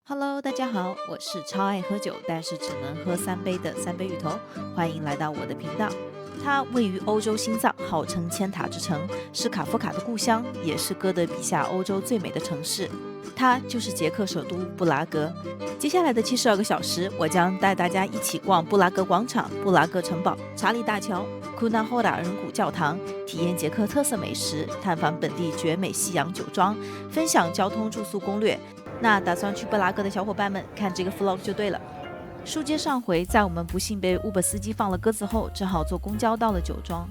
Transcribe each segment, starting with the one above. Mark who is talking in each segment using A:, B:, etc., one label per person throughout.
A: Hello，大家好，我是超爱喝酒，但是只能喝3杯的3杯芋头，欢迎来到我的频道。它位于欧洲心脏，号称千塔之城，是卡夫卡的故乡，也是歌德笔下欧洲最美的城市。它就是捷克首都布拉格。接下来的72个小时，我将带大家一起逛布拉格广场、布拉格城堡、查理大桥、库纳霍达人骨教堂，体验捷克特色美食，探访本地绝美西洋酒庄，分享交通住宿攻略。那打算去布拉格的小伙伴们，看这个 vlog 就对了。书接上回，在我们不幸被 Uber 司机放了鸽子后，只好坐公交到了酒庄。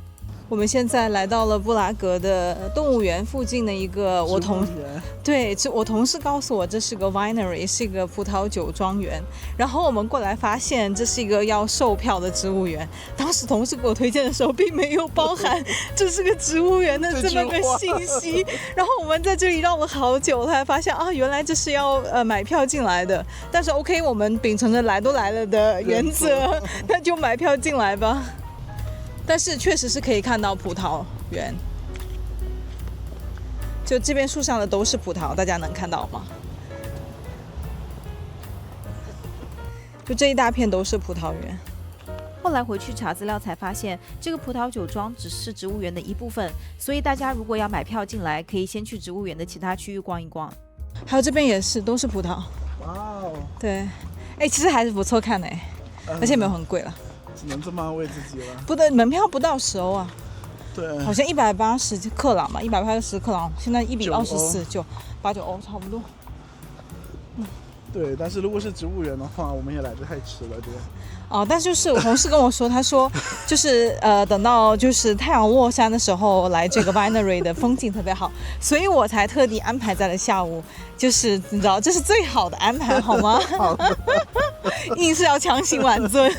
B: 我们现在来到了布拉格的动物园附近的一个，我同事告诉我这是个 winery， 是一个葡萄酒庄园。然后我们过来发现这是一个要售票的植物园。当时同事给我推荐的时候，并没有包含这是个植物园的这么个信息。然后我们在这里绕了好久，才发现啊，原来这是要买票进来的。但是 OK， 我们秉承着来都来了的原则，那就买票进来吧。但是确实是可以看到葡萄园，就这边树上的都是葡萄，大家能看到吗？就这一大片都是葡萄园。
A: 后来回去查资料才发现，这个葡萄酒庄只是植物园的一部分，所以大家如果要买票进来，可以先去植物园的其他区域逛一逛。
B: 还有这边也是，都是葡萄。
C: 哇哦！
B: 对，其实还是不错看的，而且没有很贵了。
C: 只能这么安慰自己了。
B: 不对，门票不到10欧啊。
C: 对，
B: 好像180克朗吧，180克朗，现在1比24，就8、9欧差不多。
C: 对，但是如果是植物园的话，我们也来得太迟了，对。
B: 但就是我同事跟我说，他说就是等到就是太阳落山的时候来这个 winery 的风景特别好，所以我才特地安排在了下午，就是你知道这是最好的安排好吗？
C: 好的。
B: 硬是要强行挽尊，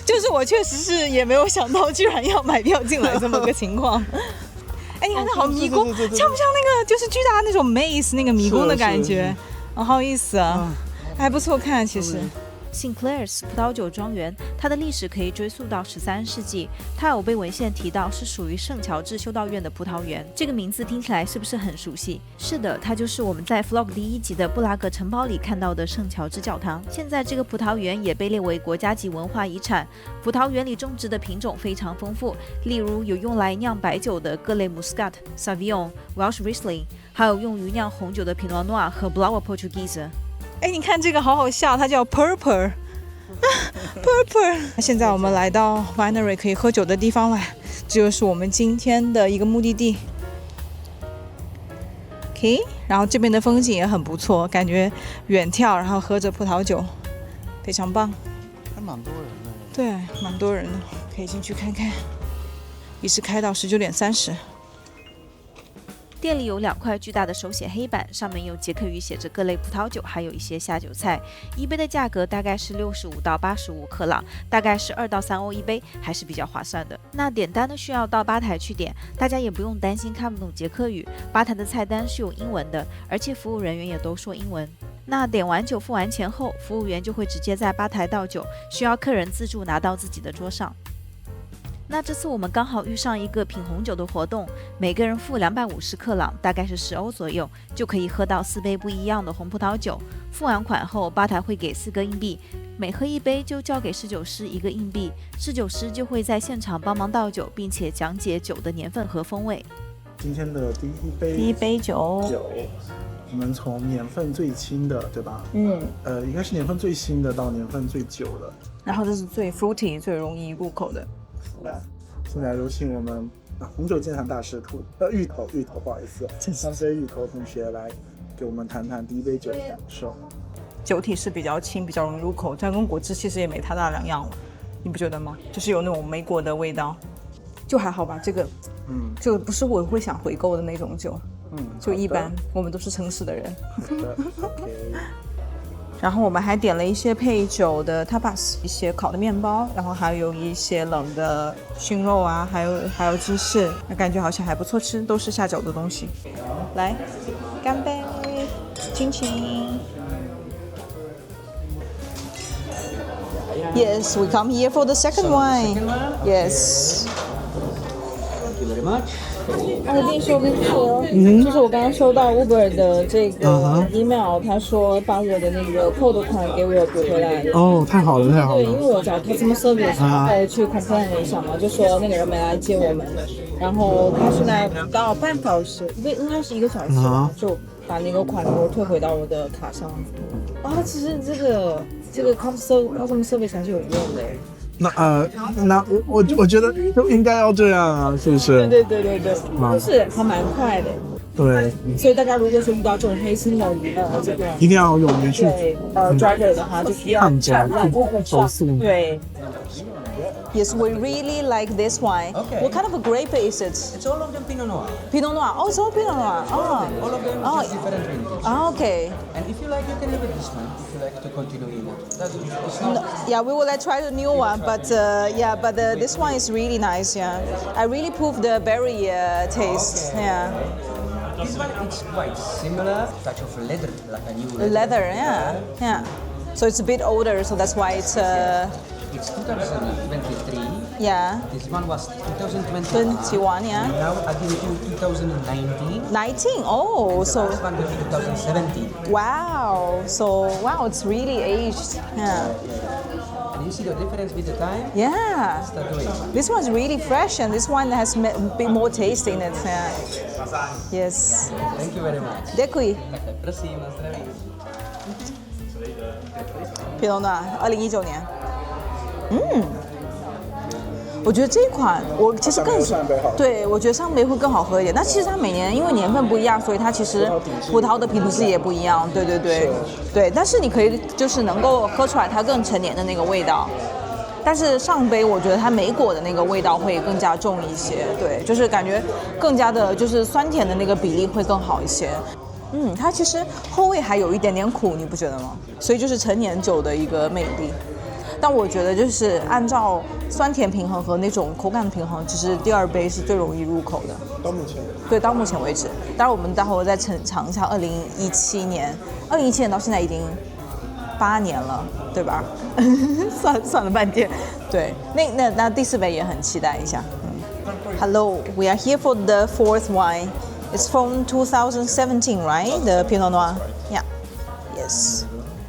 B: 就是我确实是也没有想到居然要买票进来这么个情况。你看它好迷宫，像不像那个就是巨大那种 maze 那个迷宫的感觉？好有意思啊，还不错看其实。
A: Sinclair's 葡萄酒庄园，它的历史可以追溯到13世纪，它有被文献提到是属于圣乔治修道院的葡萄园。这个名字听起来是不是很熟悉？是的，它就是我们在 vlog 第1集的布拉格城堡里看到的圣乔治教堂。现在这个葡萄园也被列为国家级文化遗产。葡萄园里种植的品种非常丰富，例如有用来酿白酒的各类 Muscat、Sauvignon、Welsh Riesling， 还有用于酿红酒的 Pinot Noir 和 Blauer Portuguese。
B: 你看这个好好笑，它叫 Purple。现在我们来到 winery 可以喝酒的地方了，这就是我们今天的一个目的地。OK， 然后这边的风景也很不错，感觉远眺，然后喝着葡萄酒，非常棒。
C: 还蛮多人的。
B: 对，蛮多人的，可以进去看看。一直开到19点30。
A: 店里有2块巨大的手写黑板，上面用捷克语写着各类葡萄酒，还有一些下酒菜。一杯的价格大概是65到85克朗，大概是2到3欧一杯，还是比较划算的。那点单呢，需要到吧台去点，大家也不用担心看不懂捷克语，吧台的菜单是有英文的，而且服务人员也都说英文。那点完酒付完钱后，服务员就会直接在吧台倒酒，需要客人自助拿到自己的桌上。那这次我们刚好遇上一个品红酒的活动，每个人付250克朗，大概是10欧左右，就可以喝到4杯不一样的红葡萄酒。付完款后，吧台会给4个硬币，每喝一杯就交给侍酒师1个硬币，侍酒师就会在现场帮忙倒酒，并且讲解酒的年份和风味。
C: 今天的第一杯酒，我们从年份最轻的，对吧？应该是年份最新的到年份最久的。
B: 然后这是最 fruity 最容易入口的。
C: 现在有请我们红酒鉴赏大师芋头，不好意思，3杯芋头同学来给我们谈谈第一杯酒的感受。
B: 酒体是比较轻，比较容易入口，它跟果汁其实也没太大两样了，你不觉得吗？就是有那种莓果的味道，就还好吧。这个就不是我会想回购的那种酒，就一般。我们都是诚实的人。
C: 好的，OK。
B: 然后我们还点了一些配酒的 tapas， 一些烤的面包，然后还有一些冷的熏肉啊，还有芝士，感觉好像还不错吃，都是下酒的东西。来，干杯，亲亲。Yes, we come here for the second wine. Yes.
D: Thank you very much.
B: 我跟你说，就是我刚刚收到 Uber 的这个 email，他说把我的那个扣的款给我补回来了。
C: 哦，太好了，太好
B: 对，因
C: 了。
B: 为我找 customer service，然后去 complain 了一下嘛，就说那个人没来接我们，然后他现在到半小时，应该是1个小时吧，就把那个款给我退回到我的卡上。其实这个 customer service 还是有用的。
C: 那我觉得都应该要这样啊，是不是？
B: 对，就是还蛮快的。
C: 对，
B: 所以大家如果说遇到这种黑心的这个
C: 一定要勇于去
B: driver 的话，就不要
C: 抗争、投诉。
B: 对。Yes, we really like this wine.
D: Okay.
B: What kind of a grape is it?
D: It's all of them Pinot Noir.
B: Pinot Noir. Oh, it's all Pinot Noir. Oh.
D: All of them
B: Oh.
D: just different vintage.
B: Okay.
D: And if you like, you can have it this one. If you like to continue in it. It's
B: No,
D: not.
B: yeah, we will try the new one, but this one is really nice. Yeah, I really prove the berry taste.
D: Okay.
B: Yeah,
D: This one it's quite similar. Touch of leather, like a new
B: the leather. Yeah. So it's a bit older, so that's why it's
D: It's 2023.
B: yeah.
D: This one was 2021.
B: 21. Yeah.
D: Now again to 2019.
B: 19. Oh, so
D: This one will be 2017.
B: wow. So wow, it's really aged. Yeah.
D: And you see the difference with the time?
B: Yeah.
D: Start doing.
B: This one's really fresh, and this one has a bit more taste in it. Yeah. Yes.
D: Thank you very much.
B: Děkuji.
D: Prosím, na zdraví.
B: Pinot Noir 2019年。我觉得这一款我其实更
C: 上杯好。
B: 对，我觉得上杯会更好喝一点。但其实它每年因为年份不一样，所以它其实葡萄的品质也不一样。对。但是你可以就是能够喝出来它更陈年的那个味道。但是上杯我觉得它莓果的那个味道会更加重一些。对，就是感觉更加的就是酸甜的那个比例会更好一些。它其实后味还有一点点苦，你不觉得吗？所以就是陈年酒的一个魅力。但我觉得就是按照酸甜平衡和那种口感的平衡，其实第二杯是最容易入口的。
C: 到目前，
B: 对，到目前为止。当然我们待会儿再尝一下2017年，2017年到现在已经8年了，对吧？算了半天。对，那第4杯也很期待一下。Hello, we are here for the 4th wine. It's from 2017, right? The Pinot Noir. Yeah. Yes.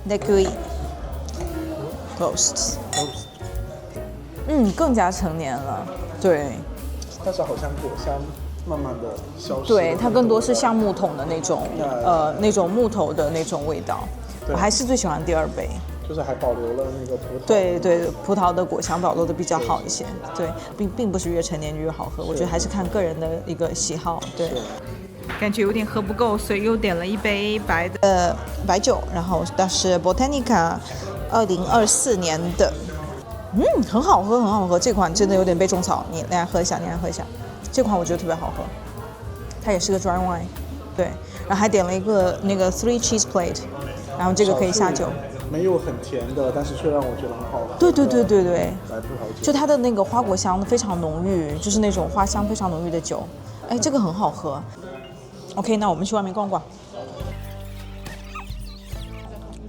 B: Děkuji. Ghost. 更加成年了，对。
C: 但是好像果香慢慢的消失。
B: 对，它更多是橡木桶的那种，那种木头的那种味道。我还是最喜欢第2杯。
C: 就是还保留了那个葡萄。
B: 对，葡萄的果香保留的比较好一些。对，并不是越成年越好喝，我觉得还是看个人的一个喜好。对。感觉有点喝不够，所以又点了一杯白酒，然后它是 Botanica 2024年的，很好喝，这款真的有点被种草，你来喝一下，这款我觉得特别好喝，它也是个 dry wine，对，然后还点了一个那个 3 cheese plate， 然后这个可以下酒，
C: 没有很甜的，但是却让我觉得很好喝。
B: 对，
C: 白葡萄酒，
B: 就它的那个花果香非常浓郁，就是那种花香非常浓郁的酒，这个很好喝。OK， 那我们去外面逛逛。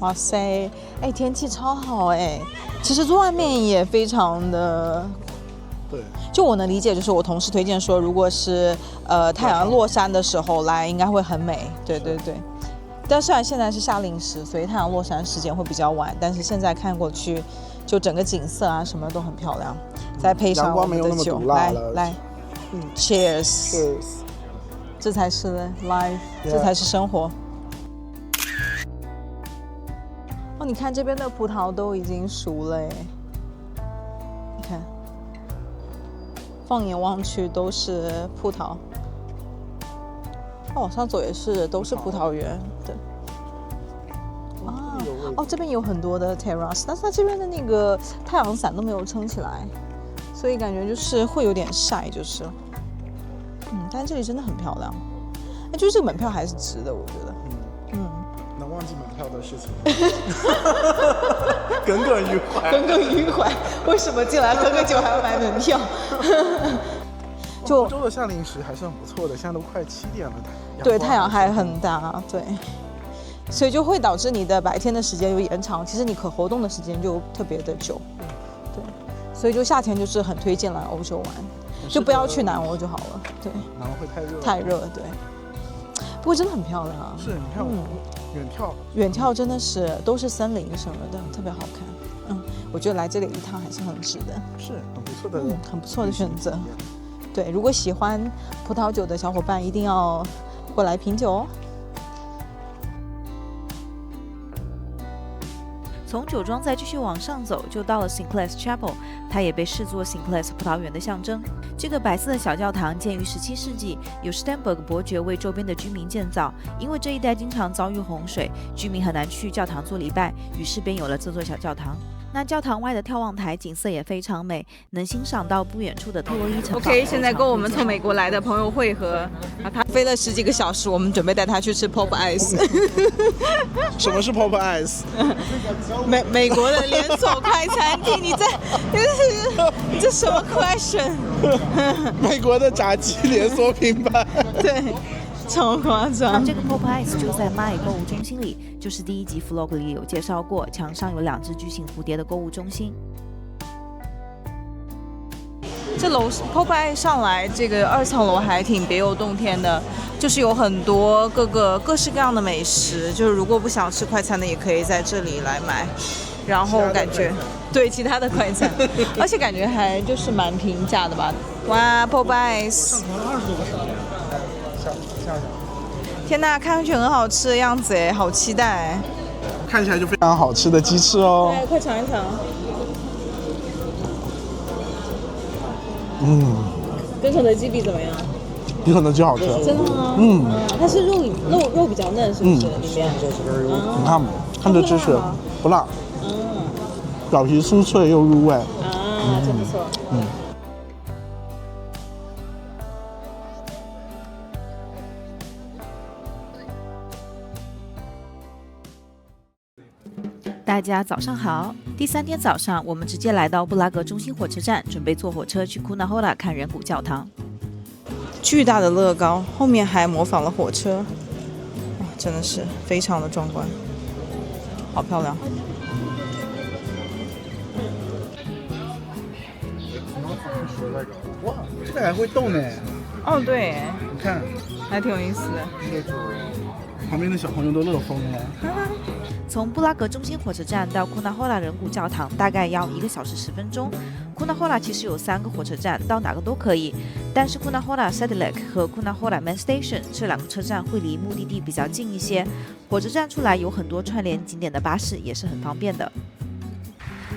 B: 哇塞，天气超好其实坐外面也非常的，
C: 对，
B: 就我能理解，就是我同事推荐说，如果是太阳落山的时候来，应该会很美。对。但虽然现在是夏令时，所以太阳落山时间会比较晚，但是现在看过去，就整个景色啊什么都很漂亮。再配上我们的酒，来，Cheers。这才是 life， 这才是生活。你看这边的葡萄都已经熟了你看，放眼望去都是葡萄。往上走也是，都是葡萄园的。这边有很多的 terrace， 但是它这边的那个太阳伞都没有撑起来，所以感觉就是会有点晒，就是了。但是这里真的很漂亮，就是这个门票还是值的，我觉得。
C: 能忘记门票的事情，耿耿于怀。
B: 为什么进来喝个酒还要买门票？
C: 欧洲的夏令时还是很不错的，现在都快7点了，
B: 对，太阳还很大，对，所以就会导致你的白天的时间有延长，其实你可活动的时间就特别的久，对，所以就夏天就是很推荐来欧洲玩。就不要去南欧就好了。对，
C: 南欧会太热。
B: 太热，对。不过真的很漂亮啊。
C: 是，你看我远眺
B: 真的是都是森林什么的，特别好看。我觉得来这里一趟还是很值的。
C: 是很不错的，
B: 很不错的选择。对，如果喜欢葡萄酒的小伙伴，一定要过来品酒哦。
A: 从酒庄再继续往上走，就到了 Sinclair's Chapel， 它也被视作 Sinclair's 葡萄园的象征。这个白色的小教堂建于17世纪，由 Stenberg 伯爵为周边的居民建造。因为这一带经常遭遇洪水，居民很难去教堂做礼拜，于是便有了这座小教堂。那教堂外的眺望台景色也非常美，能欣赏到不远处的特洛伊城堡。
B: OK， 现在跟我们从美国来的朋友会合，他飞了10几个小时，我们准备带他去吃 Pop Ice。
C: 什么是 Pop Ice？
B: 美国的连锁快餐厅，你这什么 question？
C: 美国的炸鸡连锁品牌。
B: 对。超夸张！
A: 这个 Pop Ice 就在蚂蚁购物中心里，就是第1集 vlog 里有介绍过，墙上有2只巨型蝴蝶的购物中心。
B: 这楼 Pop Ice 上来，这个2层楼还挺别有洞天的，就是有很多各式各样的美食，就是如果不想吃快餐的，也可以在这里来买。然后感觉对其他的快餐，而且感觉还就是蛮平价的吧。哇 ，Pop Ice。天呐，看上去很好吃的样子哎，好期待！
C: 看起来就非常好吃的鸡翅哦。
B: 来，快尝一尝。跟肯德基比怎么样？
C: 比肯德基好吃。
B: 真的吗？它是肉比较嫩，是不是？里面。
C: 你看这芝士不辣，表皮酥脆又入味。
B: 真不错。
A: 大家早上好。第3天早上，我们直接来到布拉格中心火车站，准备坐火车去库纳霍拉看人骨教堂。
B: 巨大的乐高，后面还模仿了火车，真的是非常的壮观，好漂亮。
C: 哇，这个还会动呢。
B: 哦，对，
C: 你看，
B: 还挺有意思的。
C: 旁边的小朋友都乐疯了。
A: 从布拉格中心火车站到库纳霍拉人骨教堂大概要1个小时10分钟。库纳霍拉其实有3个火车站，到哪个都可以，但是库纳霍拉 Sedlec 和库纳霍拉 Main Station 这2个车站会离目的地比较近一些，火车站出来有很多串联景点的巴士，也是很方便的。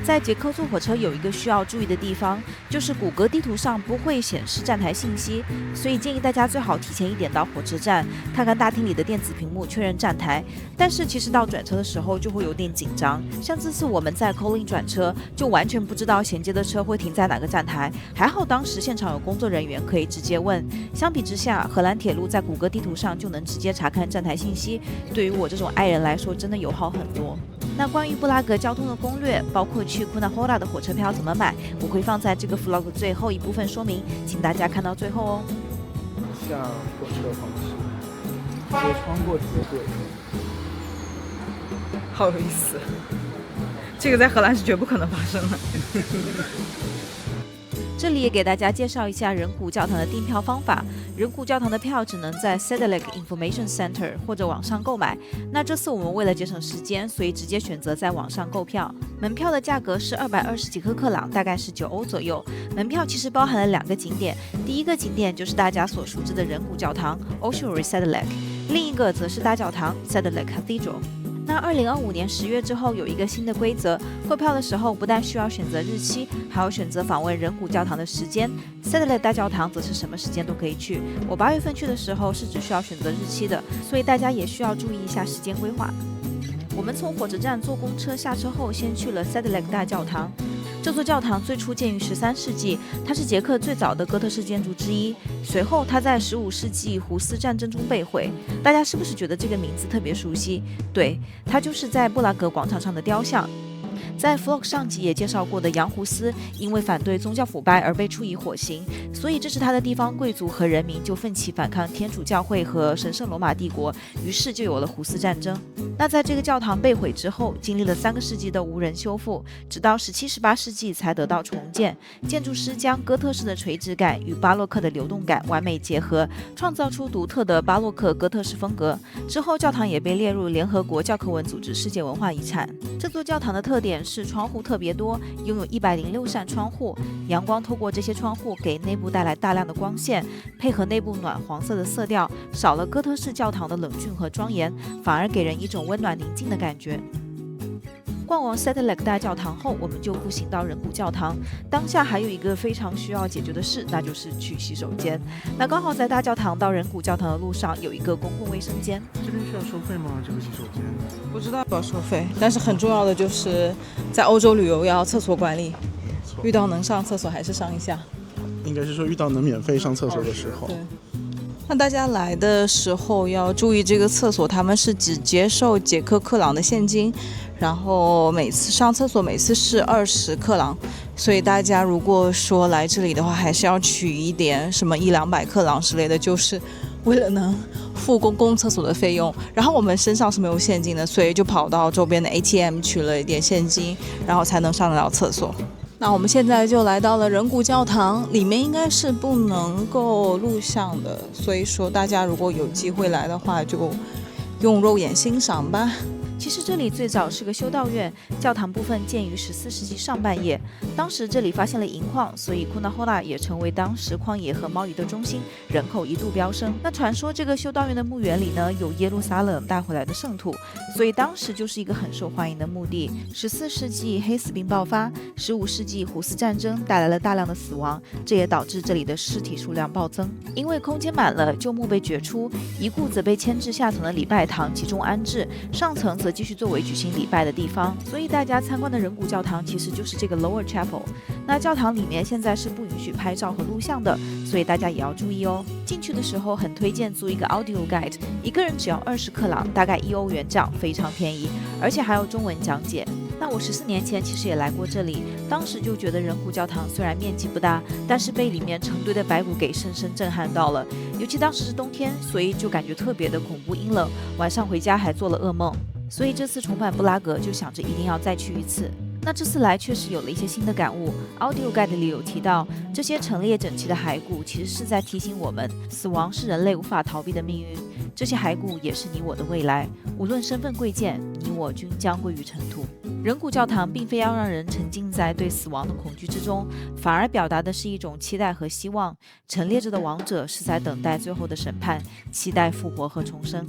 A: 在捷克坐火车有一个需要注意的地方，就是谷歌地图上不会显示站台信息，所以建议大家最好提前1点到火车站，看看大厅里的电子屏幕确认站台。但是其实到转车的时候就会有点紧张，像这次我们在 Colin 转车，就完全不知道衔接的车会停在哪个站台，还好当时现场有工作人员可以直接问。相比之下，荷兰铁路在谷歌地图上就能直接查看站台信息，对于我这种爱人来说真的友好很多。那关于布拉格交通的攻略，包括去库纳霍拉的火车票怎么买，我会放在这个 vlog 的最后一部分说明，请大家看到最后哦。
C: 下火车方式，直接穿过铁轨。
B: 好有意思，这个在荷兰是绝不可能发生的。
A: 这里也给大家介绍一下人骨教堂的订票方法。人骨教堂的票只能在 Sedlec Information Center 或者网上购买。那这次我们为了节省时间，所以直接选择在网上购票。门票的价格是220几克朗，大概是9欧左右。门票其实包含了2个景点，第一个景点就是大家所熟知的人骨教堂 Ossuary Sedlec， 另一个则是大教堂 Sedlec Cathedral。那2025年10月之后有一个新的规则，购票的时候不但需要选择日期，还要选择访问人骨教堂的时间。Sedlec 大教堂则是什么时间都可以去。我8月份去的时候是只需要选择日期的，所以大家也需要注意一下时间规划。我们从火车站坐公车下车后，先去了 Sedlec 大教堂。这座教堂最初建于13世纪，它是捷克最早的哥特式建筑之一。随后，它在15世纪胡斯战争中被毁。大家是不是觉得这个名字特别熟悉？对，它就是在布拉格广场上的雕像。在 vlog 上集也介绍过的杨胡斯，因为反对宗教腐败而被处以火刑，所以支持他的地方贵族和人民就奋起反抗天主教会和神圣罗马帝国，于是就有了胡斯战争。那在这个教堂被毁之后，经历了3个世纪的无人修复，直到17、18世纪才得到重建。建筑师将哥特式的垂直感与巴洛克的流动感完美结合，创造出独特的巴洛克哥特式风格。之后，教堂也被列入联合国教科文组织世界文化遗产。这座教堂的特点是窗户特别多，拥有106扇窗户，阳光透过这些窗户给内部带来大量的光线，配合内部暖黄色的色调，少了哥特式教堂的冷峻和庄严，反而给人一种温暖宁静的感觉。逛完 Satellite 大教堂后，我们就步行到人骨教堂。当下还有一个非常需要解决的事，那就是去洗手间。那刚好在大教堂到人骨教堂的路上有一个公共卫生间。
C: 这边需要收费吗？这个洗手间？
B: 不知道要不要收费，但是很重要的就是在欧洲旅游要厕所管理，遇到能上厕所还是上一下。
C: 应该是说遇到能免费上厕所的时候。
B: 对。那大家来的时候要注意，这个厕所他们是只接受捷克克朗的现金，然后每次上厕所每次是20克朗，所以大家如果说来这里的话，还是要取一点什么100-200克朗之类的，就是为了能付公共厕所的费用。然后我们身上是没有现金的，所以就跑到周边的 ATM 取了一点现金，然后才能上得了厕所。那我们现在就来到了人骨教堂，里面应该是不能够录像的，所以说大家如果有机会来的话，就用肉眼欣赏吧。
A: 其实这里最早是个修道院，教堂部分建于14世纪上半叶。当时这里发现了银矿，所以库纳霍拉也成为当时矿业和贸易的中心，人口一度飙升。那传说这个修道院的墓园里呢，有耶路撒冷带回来的圣土，所以当时就是一个很受欢迎的墓地。14世纪黑死病爆发，15世纪胡斯战争带来了大量的死亡，这也导致这里的尸体数量暴增。因为空间满了，旧墓被掘出，遗骨则被迁至下层的礼拜堂集中安置，上层则继续作为举行礼拜的地方，所以大家参观的人骨教堂其实就是这个 Lower Chapel。那教堂里面现在是不允许拍照和录像的，所以大家也要注意哦。进去的时候很推荐租一个 Audio Guide， 一个人只要20克朗，大概1欧元这样，非常便宜，而且还有中文讲解。那我14年前其实也来过这里，当时就觉得人骨教堂虽然面积不大，但是被里面成堆的白骨给深深震撼到了。尤其当时是冬天，所以就感觉特别的恐怖阴冷，晚上回家还做了噩梦。所以这次重返布拉格就想着一定要再去一次。那这次来确实有了一些新的感悟。Audio Guide 里有提到，这些陈列整齐的骸骨其实是在提醒我们，死亡是人类无法逃避的命运。这些骸骨也是你我的未来，无论身份贵贱，你我均将归于尘土。人骨教堂并非要让人沉浸在对死亡的恐惧之中，反而表达的是一种期待和希望。陈列着的亡者是在等待最后的审判，期待复活和重生。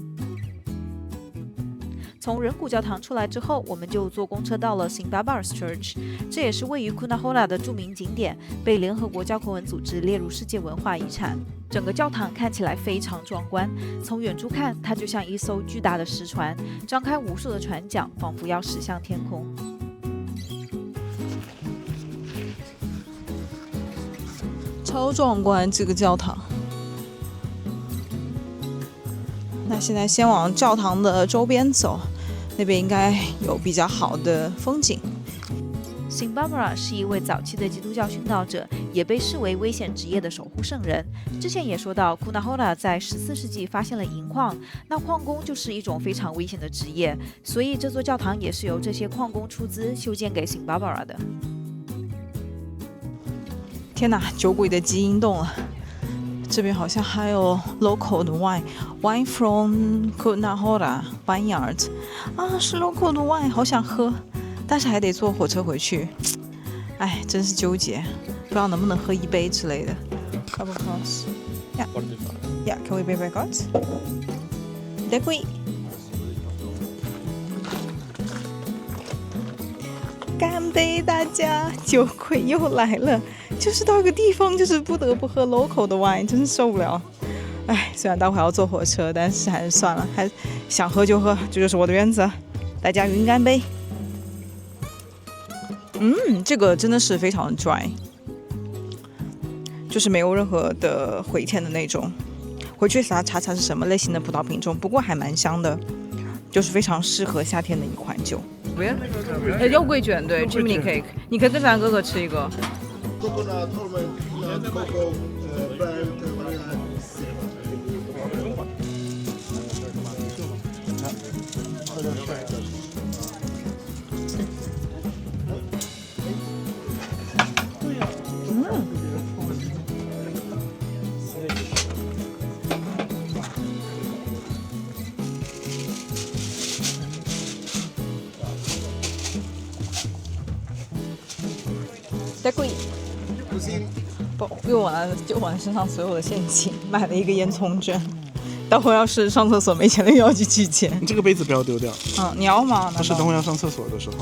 A: 从人骨教堂出来之后，我们就坐公车到了 St. Barbaras Church， 这也是位于库纳霍拉的著名景点，被联合国教科文组织列入世界文化遗产。整个教堂看起来非常壮观，从远处看，它就像一艘巨大的石船，张开无数的船桨，仿佛要驶向天空。
B: 超壮观这个教堂。那现在先往教堂的周边走，那边应该有比较好的风景。
A: St. Barbara 是一位早期的基督教殉道者，也被视为危险职业的守护圣人。之前也说到，库纳霍拉在14世纪发现了银矿，那矿工就是一种非常危险的职业，所以这座教堂也是由这些矿工出资修建给 St. Barbara 的。
B: 天哪，酒鬼的基因动了。这边好像还有 local 的 wine from Cunahora Vineyard 啊，是 local 的 wine， 好想喝，但是还得坐火车回去，哎，真是纠结，不知道能不能喝一杯之类的。Couple costs. Yeah. Yeah. Can we pay by cards? Děkuji. 干杯，大家！酒鬼又来了，就是到一个地方，就是不得不喝 local 的 wine， 真是受不了。哎，虽然待会要坐火车，但是还是算了，还想喝就喝，这就是我的原则。大家云干杯。这个真的是非常 dry， 就是没有任何的回甜的那种。回去查查是什么类型的葡萄品种，不过还蛮香的。就是非常适合夏天的一款酒。肉桂卷，对 ，Jiminy Cake， 你可以跟咱哥哥吃一个。太贵，用完身上所有的现金，买了一个烟囱卷。待会要是上厕所没钱了，又要去取钱。
C: 你这个杯子不要丢掉。
B: 你要吗？
C: 不是，等会要上厕所的时候。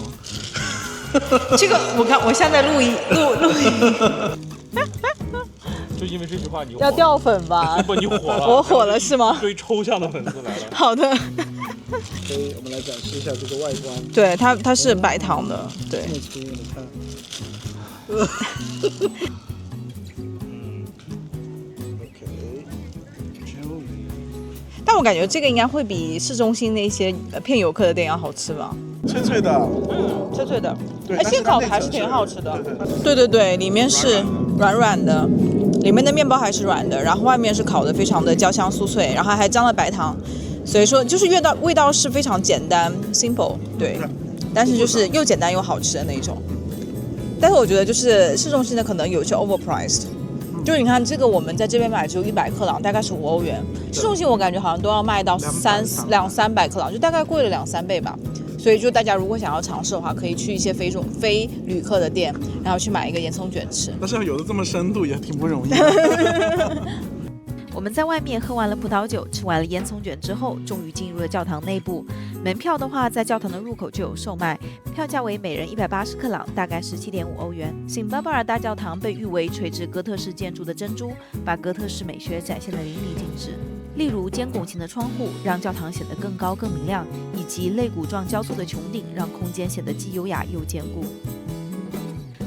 B: 这个我现在录音。
E: 就因为这句话你
B: 要掉粉吧？
E: 不，你火了。
B: 我火了是吗？
E: 一堆抽象的粉丝来了。
B: 好的。
C: 所以我们来展示一下这个外观。
B: 对，它是白糖的，对。
C: 你看。
B: 但我感觉这个应该会比市中心那些骗游客的店要好吃吧？
C: 脆脆的，
B: 脆脆的，
C: 对，
B: 现烤的还是挺好吃的。对，里面是软软的，里面的面包还是软的，然后外面是烤的非常的焦香酥脆，然后还沾了白糖，所以说就是味道是非常简单 simple， 对，但是就是又简单又好吃的那种。但是我觉得就是市中心的可能有些 overpriced。就是你看这个，我们在这边买只有100克朗，大概是5欧元。市中心我感觉好像都要卖到200-300克朗，就大概贵了2-3倍吧。所以就大家如果想要尝试的话，可以去一些非旅客的店，然后去买一个烟囱卷吃。
C: 但是要有的这么深度也挺不容易的。
A: 我们在外面喝完了葡萄酒，吃完了烟囱卷之后，终于进入了教堂内部。门票的话，在教堂的入口就有售卖，票价为每人180克朗，大概17.5欧元。圣巴巴尔大教堂被誉为垂直哥特式建筑的珍珠，把哥特式美学展现得淋漓尽致。例如尖拱形的窗户让教堂显得更高更明亮，以及肋骨状交错的穹顶让空间显得既优雅又坚固。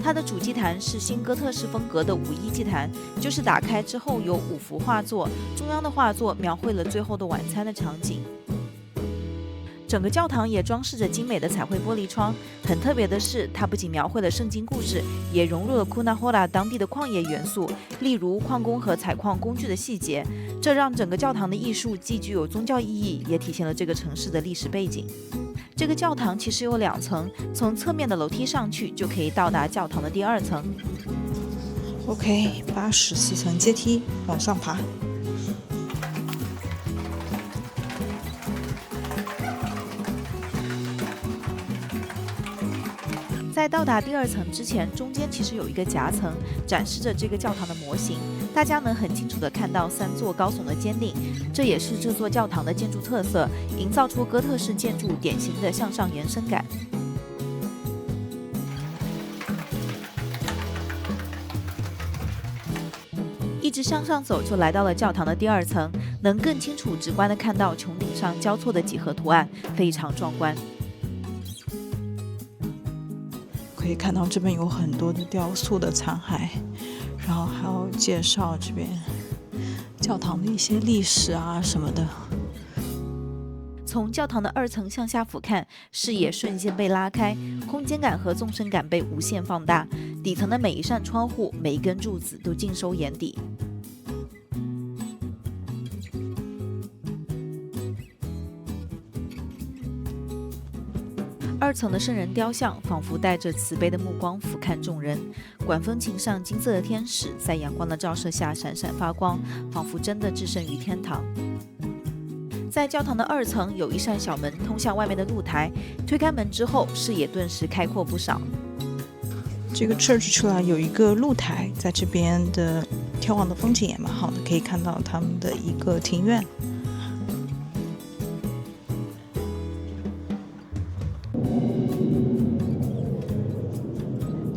A: 它的主祭坛是新哥特式风格的5一祭坛，就是打开之后有5幅画作，中央的画作描绘了最后的晚餐的场景。整个教堂也装饰着精美的彩绘玻璃窗，很特别的是，它不仅描绘了圣经故事，也融入了库纳霍拉当地的矿业元素，例如矿工和采矿工具的细节，这让整个教堂的艺术既具有宗教意义，也体现了这个城市的历史背景。这个教堂其实有2层，从侧面的楼梯上去就可以到达教堂的第2层。
B: OK， 84层阶梯往上爬。
A: 在到达第2层之前，中间其实有一个夹层，展示着这个教堂的模型。大家能很清楚地看到3座高耸的尖顶，这也是这座教堂的建筑特色，营造出哥特式建筑典型的向上延伸感。一直向上走，就来到了教堂的第2层，能更清楚直观地看到穹顶上交错的几何图案，非常壮观。
B: 可以看到这边有很多的雕塑的残骸，然后还有介绍这边教堂的一些历史啊什么的。
A: 从教堂的2层向下俯瞰，视野瞬间被拉开，空间感和纵深感被无限放大。底层的每一扇窗户、每一根柱子都尽收眼底。2层的圣人雕像仿佛带着慈悲的目光俯瞰众人，管风琴上金色的天使在阳光的照射下闪闪发光，仿佛真的置身于天堂。在教堂的2层有一扇小门通向外面的露台，推开门之后，视野顿时开阔不少。
B: 这个 church 出来有一个露台，在这边的眺望的风景也蛮好的，可以看到他们的一个庭院。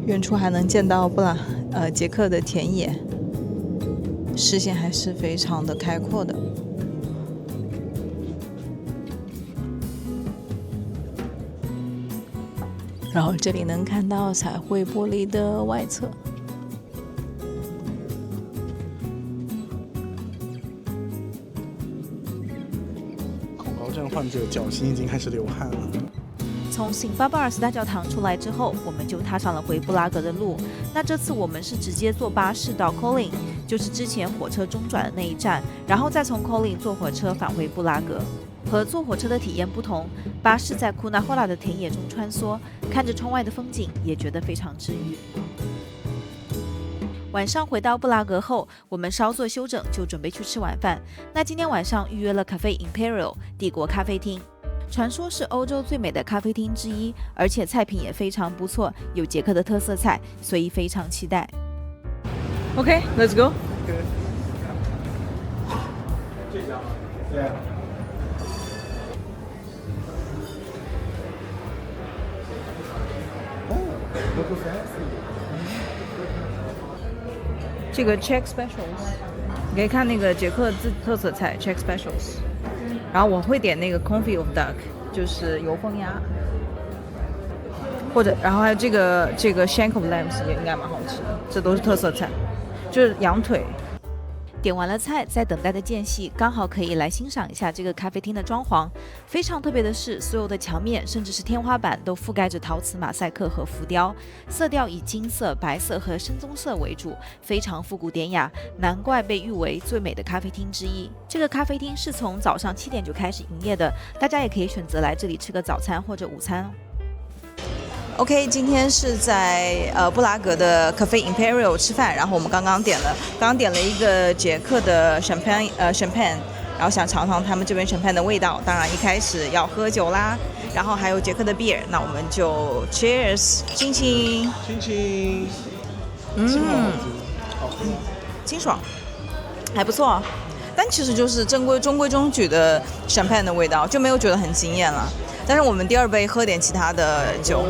B: 远处还能见到捷克的田野，视线还是非常的开阔的。然后这里能看到彩绘玻璃的外侧。
C: 恐高症患上就脚心已经开始流汗了。
A: 从辛巴巴尔斯大教堂出来之后，我们就踏上了回布拉格的路。那这次我们是直接坐巴士到 Kolin， 就是之前火车中转的那一站，然后再从 Kolin 坐火车返回布拉格。和坐火车的体验不同，巴士在库纳霍拉的田野中穿梭，看着窗外的风景，也觉得非常治愈。晚上回到布拉格后，我们稍作休整，就准备去吃晚饭。那今天晚上预约了 Cafe Imperial 帝国咖啡厅。传说是欧洲最美的咖啡厅之一，而且菜品也非常不错，有捷克的特色菜，所以非常期待。
B: OK, let's go.
C: Yeah. Look fancy.
B: 这个 Czech Specials， 你可以看那个捷克特色菜 Czech Specials。然后我会点那个 Confit of Duck， 就是油封鸭，或者然后还有这个 Shank of Lambs 也应该蛮好吃的，这都是特色菜，就是羊腿。
A: 点完了菜，在等待的间隙，刚好可以来欣赏一下这个咖啡厅的装潢。非常特别的是，所有的墙面甚至是天花板都覆盖着陶瓷马赛克和浮雕，色调以金色、白色和深棕色为主，非常复古典雅，难怪被誉为最美的咖啡厅之一。这个咖啡厅是从早上7点就开始营业的，大家也可以选择来这里吃个早餐或者午餐哦。
B: OK， 今天是在布拉格的 Cafe Imperial 吃饭，然后我们刚刚点了一个捷克的 champagne， 然后想尝尝他们这边 champagne 的味道。当然一开始要喝酒啦，然后还有捷克的 beer， 那我们就 cheers， 亲亲，
C: 亲亲。好喝，
B: 清爽，还不错。但其实就是中规中矩的 champagne 的味道，就没有觉得很惊艳了。但是我们第二杯喝点其他的酒。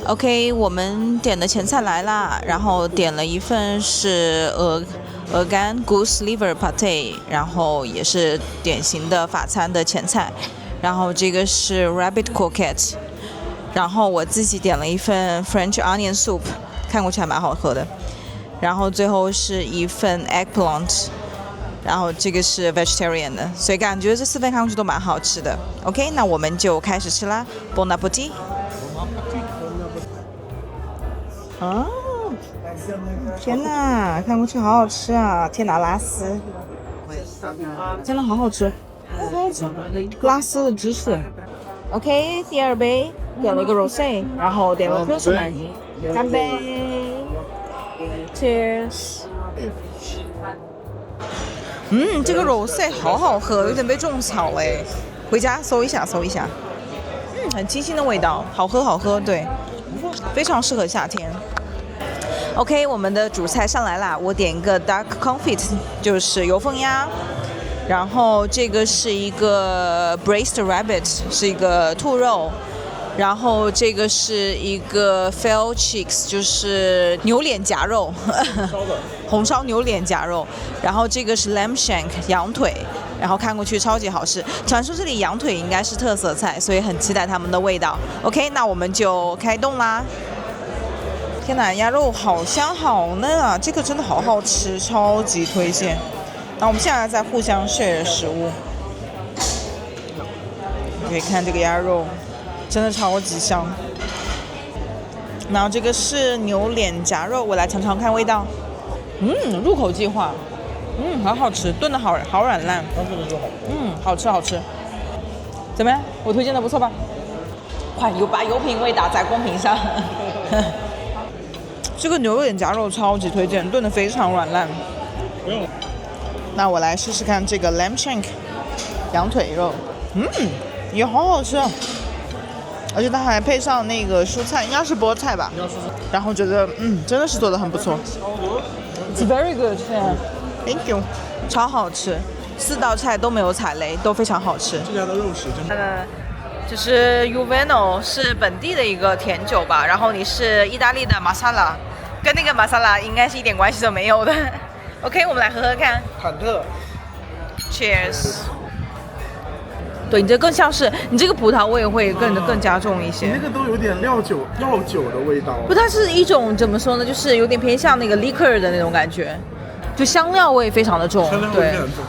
B: OK， 我们点的前菜来啦，然后点了一份是鹅肝 Goose Liver Pate， 然后也是典型的法餐的前菜，然后这个是 Rabbit Croquette， 然后我自己点了一份 French Onion Soup， 看过去还蛮好喝的，然后最后是一份 Eggplant， 然后这个是 vegetarian 的，所以感觉这4份看上去都蛮好吃的。OK， 那我们就开始吃啦 ，Bon appetit。哦，天哪，看过去好好吃啊！天哪，拉丝，真的好好吃，拉丝的芝士。OK， 第二杯点了一个 rosé， 然后点了 Pilsner， 干杯 ，Cheers。这个 rosé 好好喝，有点被种草哎，回家搜一下。很清新的味道，好喝，对，非常适合夏天。OK， 我们的主菜上来啦，我点一个 Duck Confit， 就是油封鸭，然后这个是一个 Braised Rabbit， 是一个兔肉，然后这个是一个 Fell Cheeks， 就是牛脸夹肉，红烧牛脸夹肉，然后这个是 Lamb Shank 羊腿，然后看过去超级好吃。传说这里羊腿应该是特色菜，所以很期待他们的味道。OK， 那我们就开动啦！天哪，鸭肉好香好嫩啊，这个真的好好吃，超级推荐。那我们现在在互相 share 食物，你可以看这个鸭肉，真的超级香。然后这个是牛脸夹肉，我来尝尝看味道。入口即化，好好吃，炖的好软烂。好吃。怎么样？我推荐的不错吧？快把油品味打在公屏上。这个牛脸夹肉超级推荐，炖的非常软烂。
E: 不用。
B: 那我来试试看这个 lamb shank 羊腿肉，也好好吃啊。而且它还配上那个蔬菜，应该是菠菜吧。然后觉得真的是做的很不错。It's very good, yeah. Thank you. 超好吃，4道菜都没有踩雷，都非常好吃。
C: 这家的肉食真的。
B: 就是 Uveno 是本地的一个甜酒吧，然后你是意大利的玛莎拉，跟那个玛莎拉应该是一点关系都没有的。OK， 我们来喝喝看。
C: 忐忑。
B: Cheers。对，你这更像是你这个葡萄味会更加重一些。
C: 你那个都有点药酒的味道。
B: 不，它是一种怎么说呢？就是有点偏向那个 liquor 的那种感觉，就香料味非常的重。
C: 香料味非常重。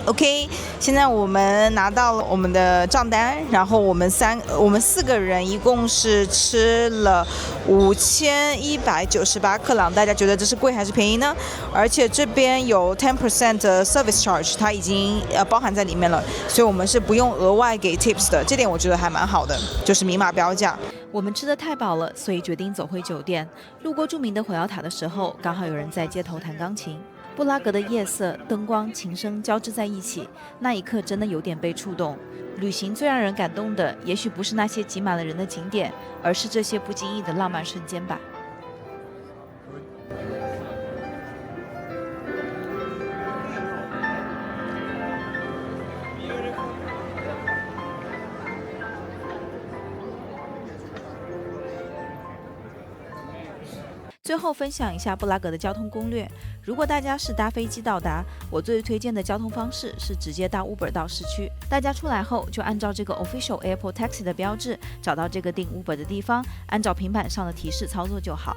B: OK， 现在我们拿到了我们的账单，然后我们4个人一共是吃了5198克朗，大家觉得这是贵还是便宜呢？而且这边有10% 的 service charge， 它已经包含在里面了，所以我们是不用额外给 tips 的，这点我觉得还蛮好的，就是明码标价。
A: 我们吃得太饱了，所以决定走回酒店。路过著名的火药塔的时候，刚好有人在街头弹钢琴。布拉格的夜色、灯光、琴声交织在一起，那一刻真的有点被触动。旅行最让人感动的，也许不是那些挤满了人的景点，而是这些不经意的浪漫瞬间吧。最后分享一下布拉格的交通攻略。如果大家是搭飞机到达，我最推荐的交通方式是直接搭 Uber 到市区。大家出来后就按照这个 Official Airport Taxi 的标志，找到这个订 Uber 的地方，按照平板上的提示操作就好。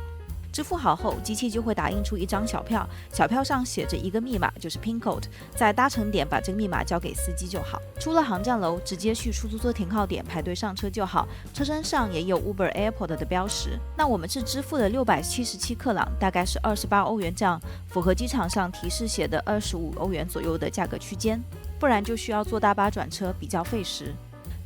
A: 支付好后，机器就会打印出一张小票，小票上写着一个密码，就是 PIN code， 在搭乘点把这个密码交给司机就好。出了航站楼，直接去出租车停靠点排队上车就好。车身上也有 Uber Airport 的标识。那我们是支付了677克朗，大概是28欧元这样，符合机场上提示写的25欧元左右的价格区间。不然就需要坐大巴转车，比较费时。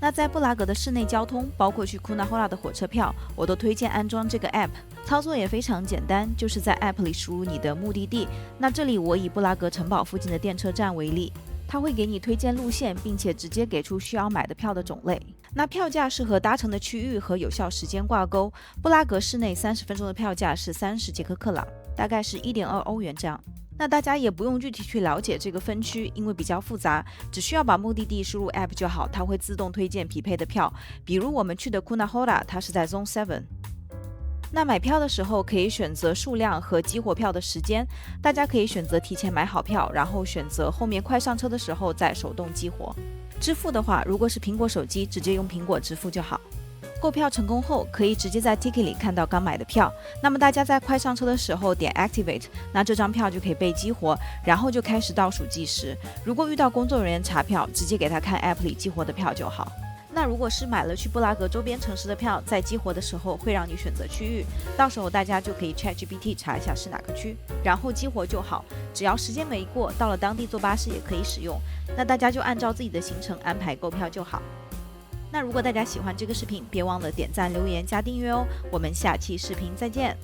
A: 那在布拉格的市内交通，包括去库纳霍拉的火车票，我都推荐安装这个 app， 操作也非常简单，就是在 app 里输入你的目的地。那这里我以布拉格城堡附近的电车站为例，它会给你推荐路线，并且直接给出需要买的票的种类。那票价是和搭乘的区域和有效时间挂钩。布拉格市内30分钟的票价是30捷克克朗，大概是1.2欧元这样。那大家也不用具体去了解这个分区，因为比较复杂，只需要把目的地输入 app 就好，它会自动推荐匹配的票。比如我们去的库纳霍拉，它是在 Zone 7。那买票的时候可以选择数量和激活票的时间，大家可以选择提前买好票，然后选择后面快上车的时候再手动激活。支付的话，如果是苹果手机，直接用苹果支付就好。购票成功后，可以直接在 Ticket 里看到刚买的票。那么大家在快上车的时候点 Activate， 那这张票就可以被激活，然后就开始倒数计时。如果遇到工作人员查票，直接给他看 App 里激活的票就好。那如果是买了去布拉格周边城市的票，在激活的时候会让你选择区域，到时候大家就可以 ChatGPT 查一下是哪个区，然后激活就好。只要时间没过，到了当地坐巴士也可以使用。那大家就按照自己的行程安排购票就好。那如果大家喜欢这个视频，别忘了点赞、留言、加订阅哦。我们下期视频再见。